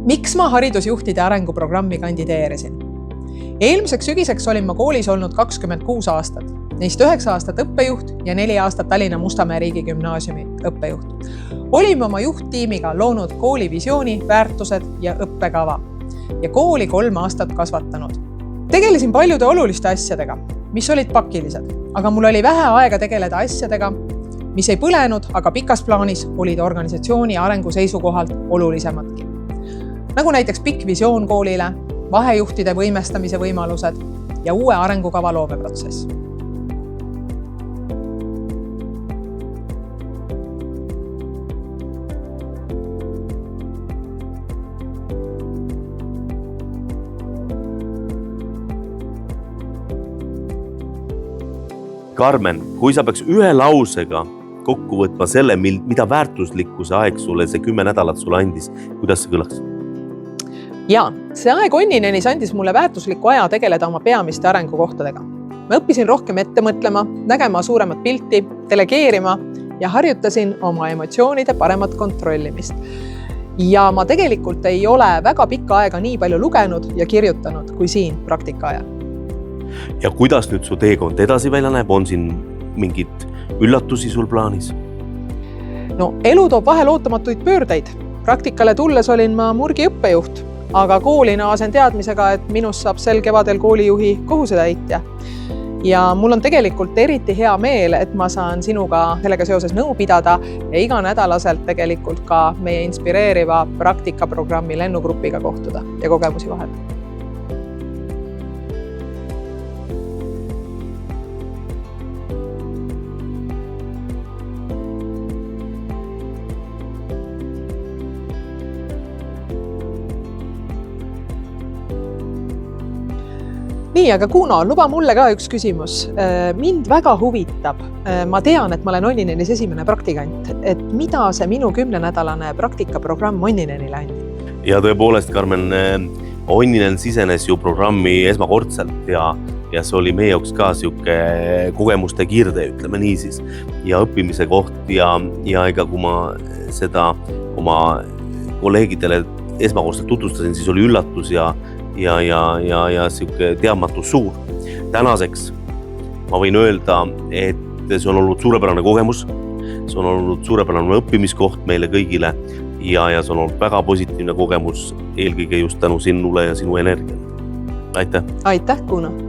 Miks ma haridusjuhtide arenguprogrammi kandideerisin? Eelmiseks sügiseks olin ma koolis olnud 26 aastat. Neist 9 aastat õppejuht ja 4 aastat Tallinna Mustamäe riigigümnaasiumi õppejuht. Olime oma juhttiimiga loonud kooli visiooni, väärtused ja õppekava ja kooli 3 aastat kasvatanud. Tegelesin paljude oluliste asjadega, mis olid pakilised, aga mul oli vähe aega tegeleda asjadega, mis ei põlenud, aga pikas plaanis olid organisatsiooni arengu seisukohalt olulisemadki. Nagu näiteks pikk visioon koolile, vahejuhtide võimestamise võimalused ja uue arengukava loomeprotsess. Karmen, kui sa peaks ühe lausega kokku võtma selle, mida väärtuslikkuse aeg sulle see 10 nädalat sulle andis, kuidas see kõlaks? Ja, see aeg Onninenis andis mulle väärtusliku aja tegeleda oma peamiste arengukohtadega. Ma õppisin rohkem ette mõtlema, nägema suuremat pilti, delegeerima ja harjutasin oma emotsioonide paremat kontrollimist. Ja ma tegelikult ei ole väga pikka aega nii palju lugenud ja kirjutanud kui siin praktika ajal. Ja kuidas nüüd su teekond edasi välja näeb? On siin mingid üllatusi sul plaanis? No, elu toob vahel ootamatuid pöördeid. Praktikale tulles olin ma murgi õppejuht, aga kooli naasen teadmisega, et minust saab sel kevadel koolijuhi kohusetäitja. Ja mul on tegelikult eriti hea meel, et ma saan sinuga sellega seoses nõu pidada ja iga nädalaselt tegelikult ka meie inspireeriva praktikaprogrammi lennugrupiga kohtuda ja kogemusi vahetada. Nii, aga Kuno, luba mulle ka üks küsimus. Mind väga huvitab. Ma tean, et ma olen Onninenis esimene praktikant. Et mida see minu 10-nädalane praktikaprogramm Onninenile andib? Ja tõepoolest, Karmen, Onninen sisenes ju programmi esmakordselt ja see oli meie jaoks ka siuke kogemuste kirde, ütleme nii siis, ja õppimise koht ja ega kui ma seda oma kolleegidele esmakordselt tutvustasin, siis oli üllatus ja siuke teadmatus suur. Tänaseks ma võin öelda, et see on olnud suurepärane kogemus, see on olnud suurepärane õppimiskoht meile kõigile ja see on olnud väga positiivne kogemus eelkõige just tänu sinule ja sinu energiale. Aitäh! Aitäh, Kuno!